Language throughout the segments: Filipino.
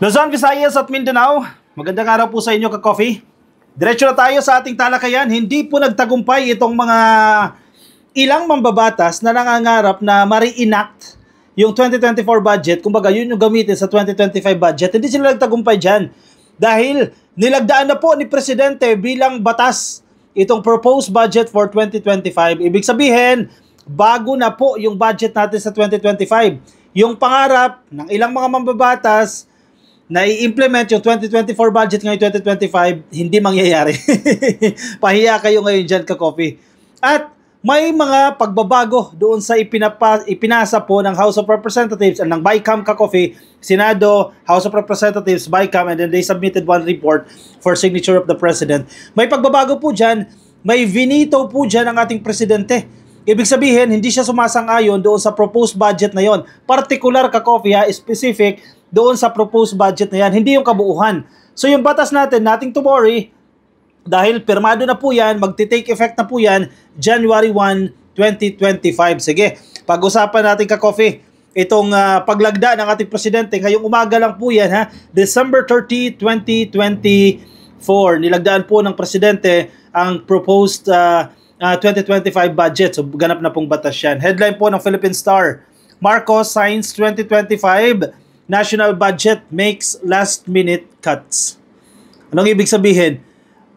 Luzon, Visayas at Mindanao, magandang araw po sa inyo ka-coffee. Diretso na tayo sa ating talakayan. Hindi po nagtagumpay itong mga ilang mambabatas na nangangarap na ma-re-enact yung 2024 budget. Kumbaga yun yung gamitin sa 2025 budget. Hindi sila nagtagumpay dyan dahil nilagdaan na po ni Presidente bilang batas itong proposed budget for 2025. Ibig sabihin, bago na po yung budget natin sa 2025. Yung pangarap ng ilang mga mambabatas na i-implement yung 2024 budget ngayon 2025, hindi mangyayari. Pahiya kayo ngayon dyan ka-coffee. At may mga pagbabago doon sa ipinasa po ng House of Representatives and ng BICAM ka-coffee, Senado, House of Representatives, BICAM, and then they submitted one report for signature of the President. May pagbabago po dyan, may vinito po dyan ang ating Presidente. Ibig sabihin, hindi siya sumasang-ayon doon sa proposed budget na yon. Particular ka-coffee specific doon sa proposed budget na yan, hindi yung kabuuhan. So yung batas natin, nothing to worry, dahil pirmado na po yan, magti-take effect na po yan, January 1, 2025. Sige, pag-usapan natin ka-coffee, itong paglagda ng ating Presidente, ngayong umaga lang po yan, ha? December 30, 2024, nilagdaan po ng Presidente ang proposed 2025 budget. So ganap na pong batas yan. Headline po ng Philippine Star, Marcos signs 2025 national budget makes last-minute cuts. Anong ibig sabihin?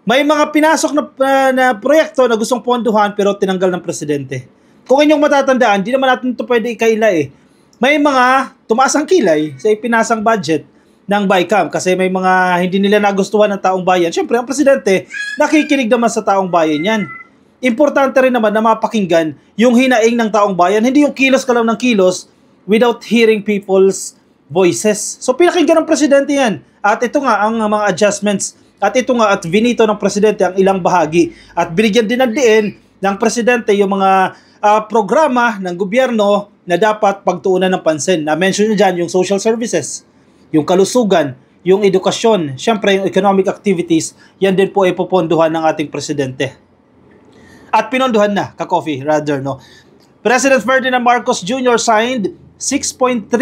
May mga pinasok na proyekto na gustong ponduhan pero tinanggal ng Presidente. Kung inyong matatandaan, di naman natin ito pwede ikaila eh. May mga tumaas ang kilay sa ipinasang budget ng BICAM kasi may mga hindi nila nagustuhan ng taong bayan. Siyempre, ang Presidente nakikinig naman sa taong bayan yan. Importante rin naman na mapakinggan yung hinaing ng taong bayan, hindi yung kilos ka lang ng kilos without hearing people's voices. So pinakinggan ng Presidente yan. At ito nga ang mga adjustments. At ito nga at vinito ng Presidente ang ilang bahagi. At binigyan din ng diin ng Presidente yung mga programa ng gobyerno na dapat pagtuunan ng pansin. Na-mention nyo dyan yung social services, yung kalusugan, yung edukasyon, syempre yung economic activities, yan din po ay puponduhan ng ating Presidente. At pinonduhan na, ka-coffee, rather, no? President Ferdinand Marcos Jr. signed 6.3.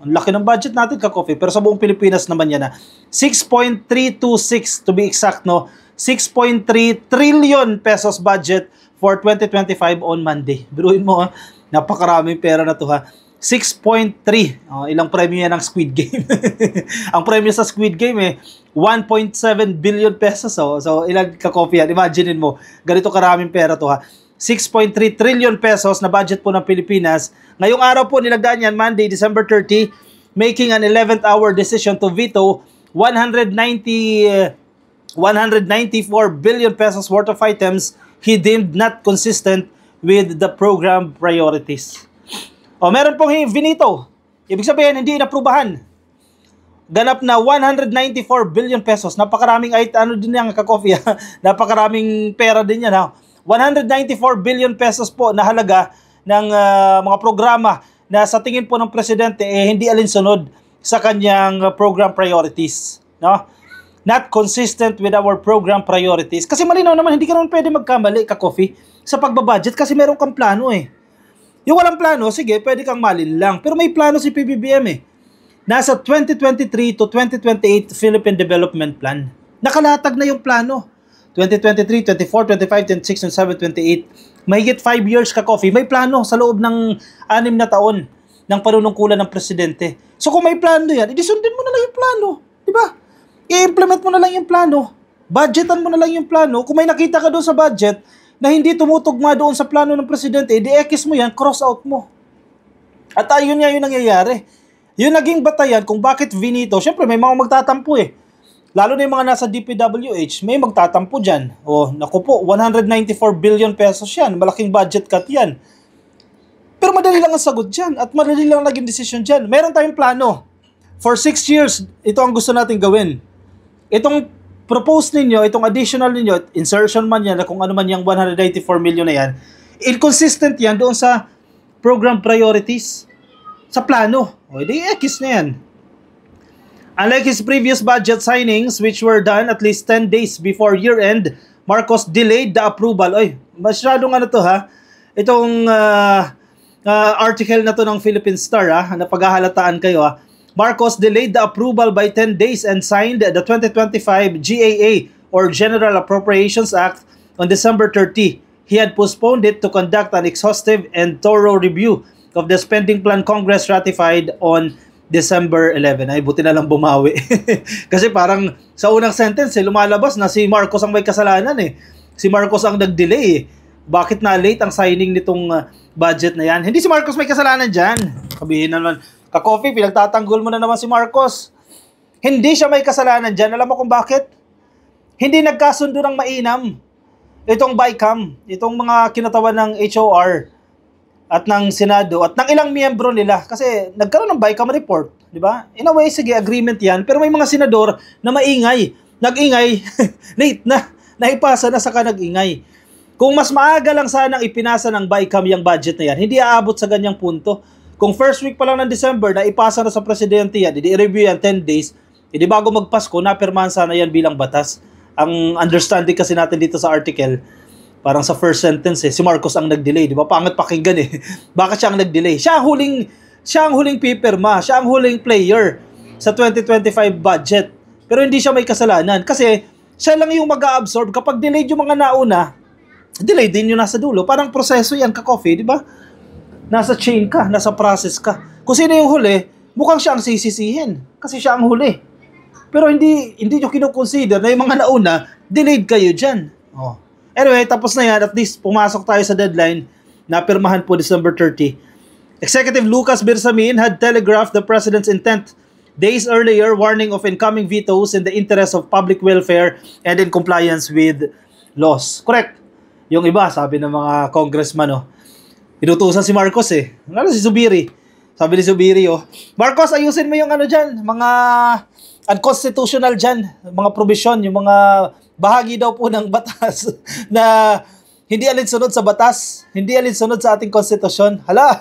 Ang laki ng budget natin, ka-coffee, pero sa buong Pilipinas naman yan, 6.326 to be exact, no? 6.3 trillion pesos budget for 2025 on Monday. Biruin mo, napakaraming pera na to, ha? 6.3. Ilang premyo yan ng Squid Game? Ang premyo sa Squid Game, 1.7 billion pesos. So, ilang ka-coffee yan? Imaginein mo, ganito karaming pera to, ha? 6.3 trillion pesos na budget po ng Pilipinas. Ngayong araw po nilagdaan yan, Monday, December 30, making an 11th hour decision to veto 194 billion pesos worth of items he deemed not consistent with the program priorities. Meron pong vinito. Ibig sabihin, hindi inaprubahan. Ganap na 194 billion pesos. Napakaraming din yan, ka-coffee. Napakaraming pera din yan, ha? 194 billion pesos po na halaga ng mga programa na sa tingin po ng Presidente hindi alinsunod sa kanyang program priorities, no? Not consistent with our program priorities. Kasi malinaw naman, hindi ka naman pwede magkamali, ka-coffee, sa pagbabudget kasi meron kang plano eh. Yung walang plano, sige, pwede kang malin lang. Pero may plano si PBBM eh. Nasa 2023 to 2028 Philippine Development Plan. Nakalatag na yung plano. 2023, 24, 25, 26, 27, 28. Mahigit 5 years, ka-coffee. May plano sa loob ng 6 na taon ng panunungkulan ng Presidente. So kung may plano yan, sundin mo na lang yung plano. Diba? I-implement mo na lang yung plano. Budgetan mo na lang yung plano. Kung may nakita ka doon sa budget na hindi tumutugma doon sa plano ng Presidente, i-X mo yan, cross out mo. At ayun nga yung nangyayari. Yung naging batayan kung bakit vinito, syempre may mga magtatampo eh. Lalo na yung mga nasa DPWH, may magtatampo dyan. Naku po, 194 billion pesos yan. Malaking budget cut yan. Pero madali lang ang sagot dyan. At madali lang naging decision dyan. Meron tayong plano. For 6 years, ito ang gusto natin gawin. Itong propose ninyo, itong additional ninyo, insertion man yan, kung ano man yung 194 million na yan, inconsistent yan doon sa program priorities. Sa plano. Di X na yan. Unlike his previous budget signings, which were done at least 10 days before year-end, Marcos delayed the approval. Masyadong to, ha? Itong article na to ng Philippine Star, na paghahalataan kayo, ha? Marcos delayed the approval by 10 days and signed the 2025 GAA or General Appropriations Act on December 30. He had postponed it to conduct an exhaustive and thorough review of the spending plan Congress ratified on December 11. Ay, buti na lang bumawi. Kasi parang sa unang sentence, lumalabas na si Marcos ang may kasalanan eh. Si Marcos ang nag-delay eh. Bakit na late ang signing nitong budget na yan? Hindi si Marcos may kasalanan dyan. Sabihin naman, ka-coffee, pinagtatanggol mo na naman si Marcos. Hindi siya may kasalanan dyan. Alam mo kung bakit? Hindi nagkasundo ng mainam. Itong BICAM, itong mga kinatawan ng HOR at ng Senado at ng ilang miyembro nila. Kasi nagkaroon ng BICAM report. Di ba? In a way, sige, agreement yan. Pero may mga senador na maingay. Nag-ingay. Late na. Naipasa na saka nag-ingay. Kung mas maaga lang sanang ipinasa ng BICAM yung budget na yan, hindi aabot sa ganyang punto. Kung first week pa lang ng December na ipasa na sa presidente yan, i-review yan 10 days, hindi bago magpasko, napirmahan sana yan bilang batas. Ang understanding kasi natin dito sa article, parang sa first sentence si Marcos ang nag-delay, di ba? Pangat pakinggan eh. Bakit siya ang nag-delay? Siya ang huling pipirma, siya ang huling player sa 2025 budget. Pero hindi siya may kasalanan kasi siya lang yung mag-a-absorb kapag delayed yung mga nauna. Delay din yung nasa dulo. Parang proseso yan, ka-coffee, di ba? Nasa chain ka, nasa process ka. Kung sino yung huli, mukhang siya ang sisisihin. Kasi siya ang huli. Pero hindi nyo kinoconsider na yung mga nauna, delayed kayo dyan. Oh. Anyway, tapos na yan. At least, pumasok tayo sa deadline na pirmahan po December 30. Executive Lucas Bersamin had telegraphed the President's intent days earlier, warning of incoming vetoes in the interest of public welfare and in compliance with laws. Correct. Yung iba, sabi ng mga congressman, inutusan si Marcos eh. Ano si Zubiri? Sabi ni Zubiri, Marcos, ayusin mo yung dyan, mga unconstitutional dyan, mga provision, yung mga bahagi daw po ng batas na hindi alinsunod sa batas, hindi alinsunod sa ating konstitusyon. Hala,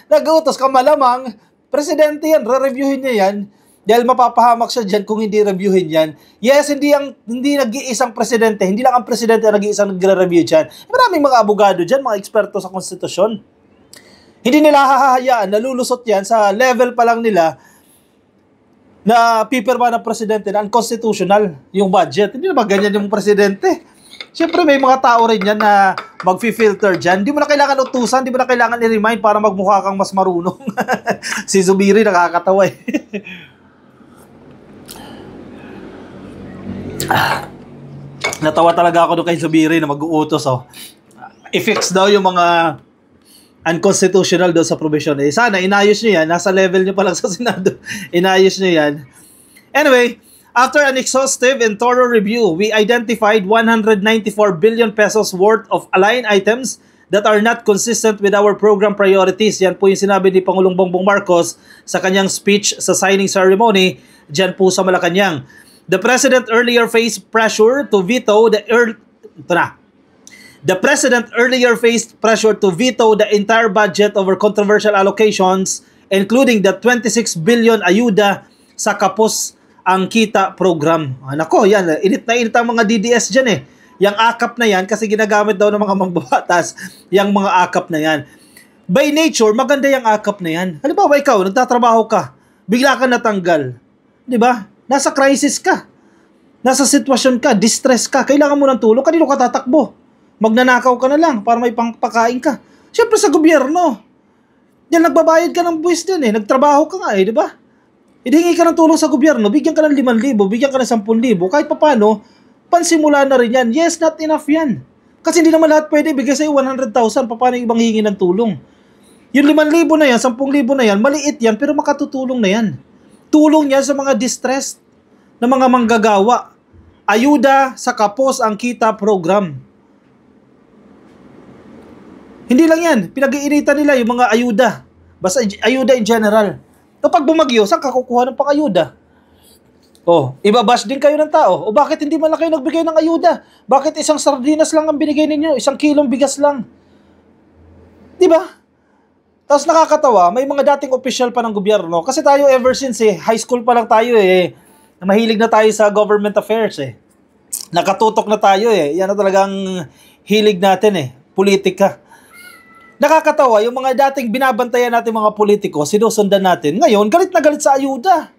nag-utos ka malamang, presidente yan, re-reviewin niya yan, dahil mapapahamak siya dyan kung hindi reviewin yan. Yes, hindi nag-iisang presidente, hindi lang ang presidente ang nag-iisang nagre-review dyan. Maraming mga abogado dyan, mga eksperto sa konstitusyon. Hindi nila hahahayaan, nalulusot yan sa level pa lang nila na pipirma ng presidente na unconstitutional yung budget. Hindi naman ganyan yung presidente. Siyempre may mga tao rin yan na mag-filter dyan. Hindi mo na kailangan utusan, hindi mo na kailangan i-remind para magmukha kang mas marunong. Si Zubiri nakakatawa eh. Natawa talaga ako doon kay Zubiri na mag-uutos i-fix daw yung mga unconstitutional doon sa provision. Sana inayos nyo yan, nasa level nyo pa lang sa Senado. Inayos nyo yan. Anyway, after an exhaustive and thorough review, we identified 194 billion pesos worth of aligned items that are not consistent with our program priorities. Yan po yung sinabi ni Pangulong Bongbong Marcos sa kanyang speech sa signing ceremony dyan po sa Malacanang. The President earlier faced pressure to veto the entire budget over controversial allocations, including the 26 billion ayuda sa Kapos ang Kita program. Nako, yan, init na init ang mga DDS dyan eh. Yang akap na yan, kasi ginagamit daw ng mga mambabatas, yung mga akap na yan. By nature, maganda yung akap na yan. Halimbawa, ikaw, nagtatrabaho ka, bigla ka natanggal. Di ba? Nasa crisis ka. Nasa sitwasyon ka, distress ka, kailangan mo ng tulong, kanino ka tatakbo? Magnanakaw ka na lang para may pangpakain ka. Siyempre sa gobyerno. Yan, nagbabayad ka ng buwis din eh. Nagtrabaho ka nga eh, di ba? Hihingi ka ng tulong sa gobyerno, bigyan ka ng 5,000, bigyan ka ng 10,000, kahit papano, pansimula na rin yan. Yes, not enough yan. Kasi hindi naman lahat pwede bigay sa'yo 100,000, paano yung ibang hihingi ng tulong? Yung 5,000 na yan, 10,000 na yan, maliit yan, pero makatutulong na yan. Tulong yan sa mga distressed na mga manggagawa. Ayuda sa Kapos ang Kita program. Hindi lang yan, pinag-iinitan nila yung mga ayuda. Basta ayuda in general. Kapag bumagyo, saan ka kukuha ng pang-ayuda? Ibabash din kayo ng tao. Bakit hindi man lang kayo nagbigay ng ayuda? Bakit isang sardinas lang ang binigay ninyo? 1 kilong bigas lang. Di ba? Tapos nakakatawa, may mga dating opisyal pa ng gobyerno. Kasi tayo ever since high school pa lang tayo mahilig na tayo sa government affairs Nakatutok na tayo Yan na talagang hilig natin politika. Nakakatawa, yung mga dating binabantayan natin mga politiko, sinusundan natin, ngayon, galit na galit sa ayuda.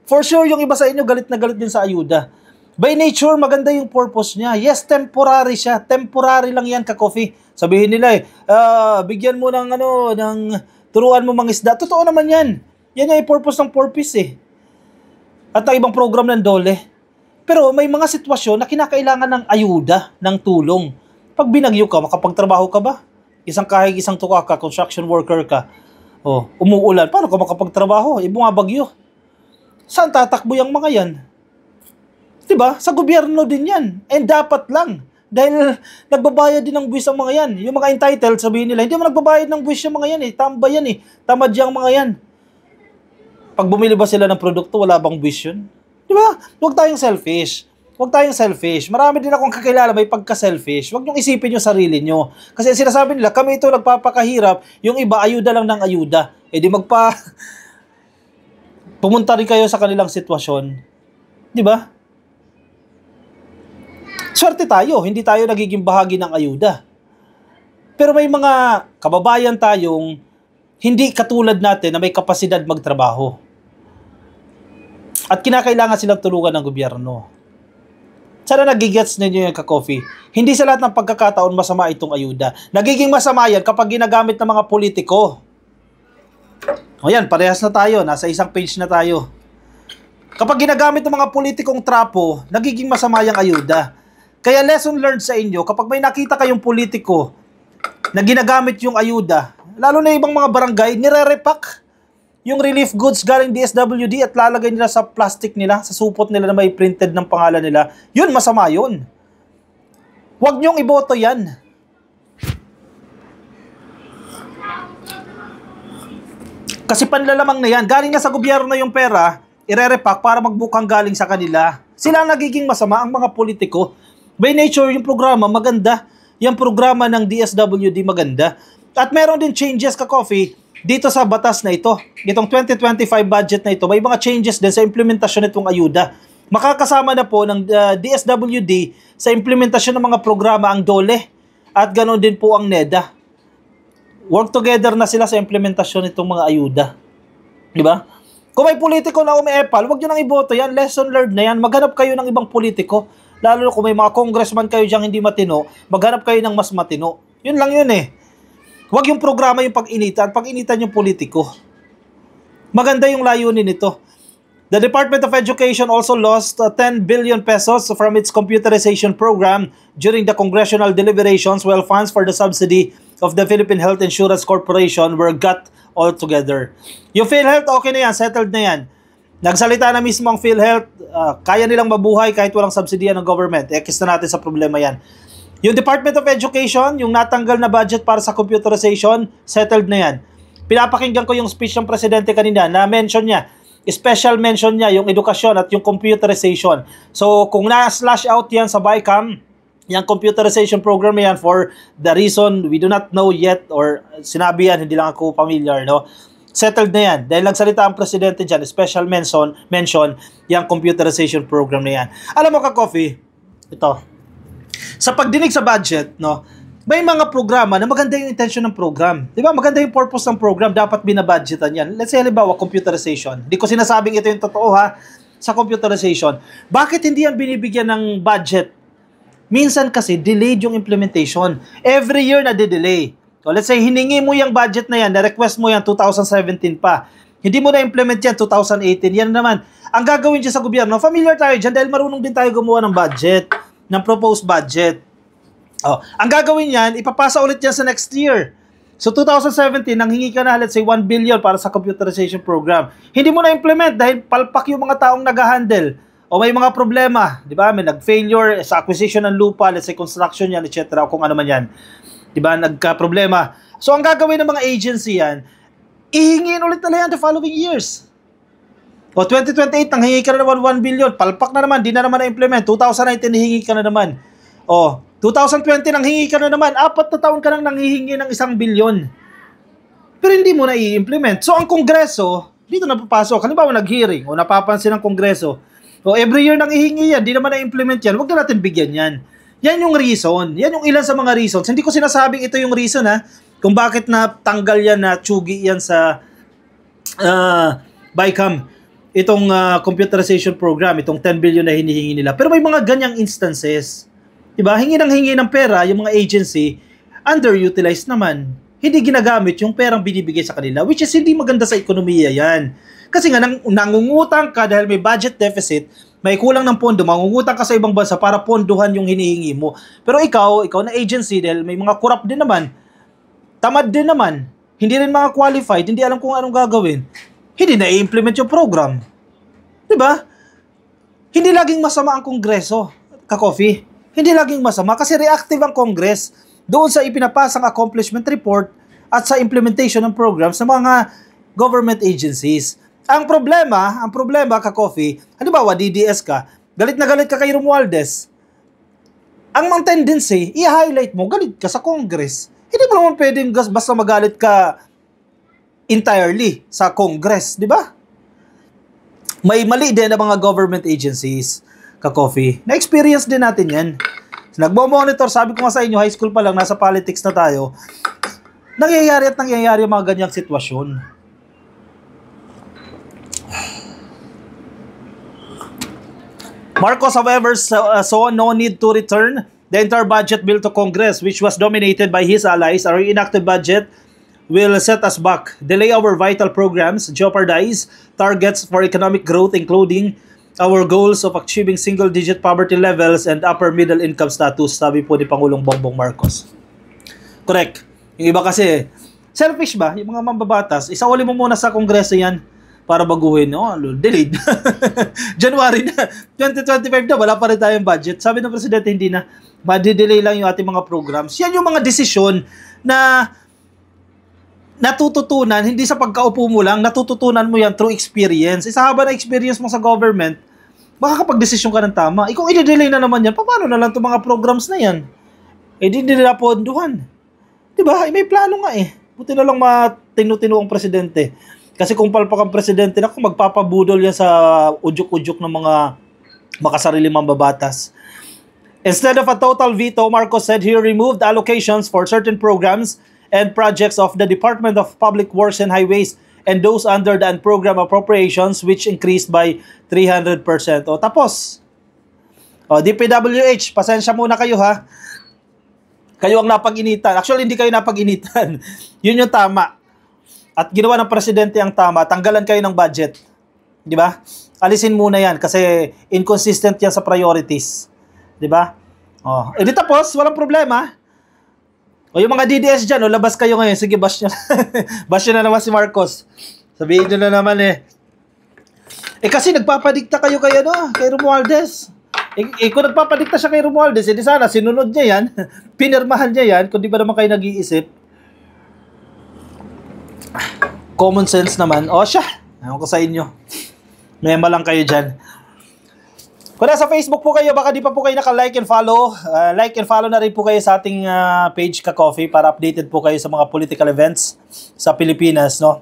For sure, yung iba sa inyo, galit na galit din sa ayuda. By nature, maganda yung purpose niya. Yes, temporary siya. Temporary lang yan, ka-coffee. Sabihin nila bigyan mo ng turuan mo mangisda. Totoo naman yan. Yan yung purpose ng purpose At ang ibang program ng DOLE. Pero may mga sitwasyon na kinakailangan ng ayuda, ng tulong. Pag binagyo ka, makapagtrabaho ka ba? Isang kahig, isang tuka ka, construction worker ka. Umuulan, paano ka makapagtrabaho? Bumabagyo. Saan tatakbo yung mga yan? Diba? Sa gobyerno din yan. And dapat lang. Dahil nagbabayad din ng buwis ang mga yan. Yung mga entitled, sabihin nila, hindi mo nagbabayad ng buwis yung mga yan Tamba yan Tamad yung mga yan. Pag bumili ba sila ng produkto, wala bang buwis yun? Diba? Huwag tayong selfish. Marami din akong kakilala may pagka-selfish. Huwag niyong isipin yung sarili niyo. Kasi sinasabi nila, kami ito nagpapakahirap, yung iba ayuda lang ng ayuda. Di pumunta rin kayo sa kanilang sitwasyon. Diba? Swerte tayo, hindi tayo nagiging bahagi ng ayuda. Pero may mga kababayan tayong hindi katulad natin na may kapasidad magtrabaho. At kinakailangan silang tulungan ng gobyerno. Sana nagigets ninyo yung ka-coffee. Hindi sa lahat ng pagkakataon masama itong ayuda. Nagiging masama yan kapag ginagamit ng mga politiko. O yan, parehas na tayo. Nasa isang page na tayo. Kapag ginagamit ng mga politikong trapo, nagiging masama yung ayuda. Kaya lesson learned sa inyo, kapag may nakita kayong politiko na ginagamit yung ayuda, lalo na ibang mga barangay, nire-repack yung relief goods galing DSWD at lalagay nila sa plastic nila, sa supot nila na may printed ng pangalan nila. Yun, masama yun. Huwag niyong iboto yan. Kasi panlalamang na yan. Galing na sa gobyerno yung pera, ire-repack para magbukang galing sa kanila. Sila ang nagiging masama, ang mga politiko. By nature, yung programa maganda. Yung programa ng DSWD maganda. At meron din changes ka-coffee dito sa batas na ito. Itong 2025 budget na ito, may mga changes din sa implementasyon nitong ayuda. Makakasama na po ng DSWD sa implementasyon ng mga programa ang DOLE at ganoon din po ang NEDA. Work together na sila sa implementasyon nitong mga ayuda. Diba? Kung may politiko na umiepal, huwag nyo nang iboto yan. Lesson learned na yan. Maghanap kayo ng ibang politiko. Lalo na kung may mga congressman kayo diyang hindi matino, maghanap kayo ng mas matino. Yun lang yun Huwag yung programa yung pag-initan yung politiko. Maganda yung layunin nito. The Department of Education also lost 10 billion pesos from its computerization program during the congressional deliberations while funds for the subsidy of the Philippine Health Insurance Corporation were cut altogether. Yung PhilHealth, okay na yan, settled na yan. Nagsalita na mismo ang PhilHealth, kaya nilang mabuhay kahit walang subsidiya ng government. Ekis na natin sa problema yan. Yung Department of Education, yung natanggal na budget para sa computerization, settled na yan. Pinapakinggan ko yung speech ng presidente kanina na mention niya, special mention niya yung edukasyon at yung computerization. So kung na-slash out yan sa BICAM, yung computerization program yan for the reason we do not know yet or sinabi yan, hindi lang ako familiar, settled na yan. Dahil nagsalita ang presidente dyan, special mention yung computerization program na yan. Alam mo ka-coffee, ito, sa pagdinig sa budget, may mga programa na maganda yung intention ng program. Di ba? Maganda yung purpose ng program. Dapat binabudgetan yan. Let's say, halimbawa, computerization. Hindi ko sinasabing ito yung totoo sa computerization. Bakit hindi yan binibigyan ng budget? Minsan kasi, delayed yung implementation. Every year na delay. So, let's say, hiningi mo yung budget na yan, na-request mo yan 2017 pa. Hindi mo na-implement yan 2018. Yan naman. Ang gagawin dyan sa gobyerno, familiar tayo dyan dahil marunong din tayo gumawa ng budget, ng proposed budget. Ang gagawin yan, ipapasa ulit yan sa next year. So 2017, nanghingi ka na, let's say, 1 billion para sa computerization program. Hindi mo na-implement dahil palpak yung mga taong nag-handle. O may mga problema, di ba? May nag-failure sa acquisition ng lupa, let's say construction yan, etc. O kung ano man yan. Di ba? Nagka-problema. So ang gagawin ng mga agency yan, ihingin ulit na yan the following years. O 2028, nanghingi ka na naman 1 billion. Palpak na naman, di na naman na-implement. 2019, hihingi ka na naman. O 2020, nanghingi ka na naman. 4 na taon ka nang nanghihingi ng 1 billion. Pero hindi mo na i-implement. So ang Kongreso, dito na papasok. Halimbawa nag-hearing o napapansin ng Kongreso. O every year nang ihingi yan, di naman na-implement yan. Huwag na natin bigyan yan. Yan yung reason. Yan yung ilan sa mga reasons. Hindi ko sinasabing ito yung reason kung bakit natanggal yan, na tsugi yan sa BICAM, itong computerization program, itong 10 billion na hinihingi nila. Pero may mga ganyang instances, diba? Hingi ng pera, yung mga agency, underutilized naman. Hindi ginagamit yung perang binibigay sa kanila, which is hindi maganda sa ekonomiya yan. Kasi nga, nangungutang ka dahil may budget deficit, may kulang ng pondo, mangungutang ka sa ibang bansa para ponduhan yung hinihingi mo. Pero ikaw na agency, dahil may mga corrupt din naman, tamad din naman, hindi rin mga qualified, hindi alam kung anong gagawin, hindi na i-implement yung program. Diba? Hindi laging masama ang Kongreso, ka-coffee. Hindi laging masama kasi reactive ang Congress doon sa ipinapasang accomplishment report at sa implementation ng programs ng mga government agencies. Ang problema ka-coffee, halimbawa DDS ka, galit na galit ka kay Romualdez. Ang tendency, i-highlight mo, galit ka sa Congress. Hindi mo naman pwedeng basta magalit ka entirely sa Congress, di ba? May mali din ang mga government agencies, ka-coffee. Na-experience din natin yan. Nagmo-monitor, sabi ko nga sa inyo, high school pa lang, nasa politics na tayo, nangyayari ang mga ganyang sitwasyon. Marcos, however, saw no need to return the entire budget bill to Congress, which was dominated by his allies. Our enacted budget will set us back, delay our vital programs, jeopardize targets for economic growth, including our goals of achieving single-digit poverty levels and upper middle income status, sabi po ni Pangulong Bongbong Marcos. Correct. Yung iba kasi, selfish ba? Yung mga mambabatas, isauli mo muna sa Kongreso yan para baguhin. Delayed. January na. 2025 na, wala pa rin tayong budget. Sabi ng Presidente, hindi na. Madidelay lang yung ating mga programs. Yan yung mga desisyon na natututunan, hindi sa pagkaupo mo lang, natututunan mo yan through experience. Sa haba na experience mo sa government, makakapag-desisyon ka ng tama. Kung i-delay na naman yan, paano na lang itong mga programs na yan? Di nila ponduhan. Diba? May plano nga eh. Buti na lang matinu-tinu ang presidente. Kasi kung palpak ang presidente, naku, magpapabudol yan sa udyok-udyok ng mga makasarili mambabatas. Instead of a total veto, Marcos said he removed allocations for certain programs and projects of the Department of Public Works and Highways and those under the program appropriations, which increased by 300%. Tapos. DPWH, pasensya muna kayo ha. Kayo ang napag-initan. Actually, hindi kayo napag-initan. Yun yung tama. At ginawa ng presidente ang tama. Tanggalan kayo ng budget. Di ba? Alisin muna yan kasi inconsistent yan sa priorities. Di ba? Di tapos, walang problema. Yung mga DDS dyan, labas kayo ngayon. Sige, bash nyo. Bash nyo na naman si Marcos. Sabihin nyo na naman kasi nagpapadikta kayo kay Romualdez. Kung nagpapadikta siya kay Romualdez, di sana sinunod niya yan. Pinirmahan niya yan, kung di ba naman kayo nag-iisip. Common sense naman. Siya. Ewan ko sa inyo. Mema lang kayo dyan. Kung nasa Facebook po kayo, baka di pa po kayo naka-like and follow. Like and follow na rin po kayo sa ating page ka-coffee para updated po kayo sa mga political events sa Pilipinas, no?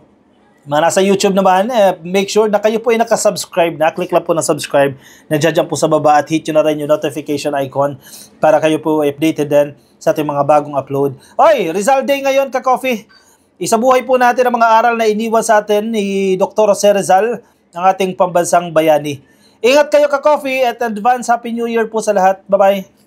Mga nasa YouTube naman, make sure na kayo po ay naka-subscribe na. Click lang po na subscribe. Nandiyan po sa baba at hit nyo na rin yung notification icon para kayo po updated din sa ating mga bagong upload. Rizal Day ngayon, ka-coffee. Isabuhay po natin ang mga aral na iniwan sa atin ni Dr. Jose Rizal, ang ating pambansang bayani. Ingat kayo ka-coffee at advance Happy New Year po sa lahat. Bye-bye.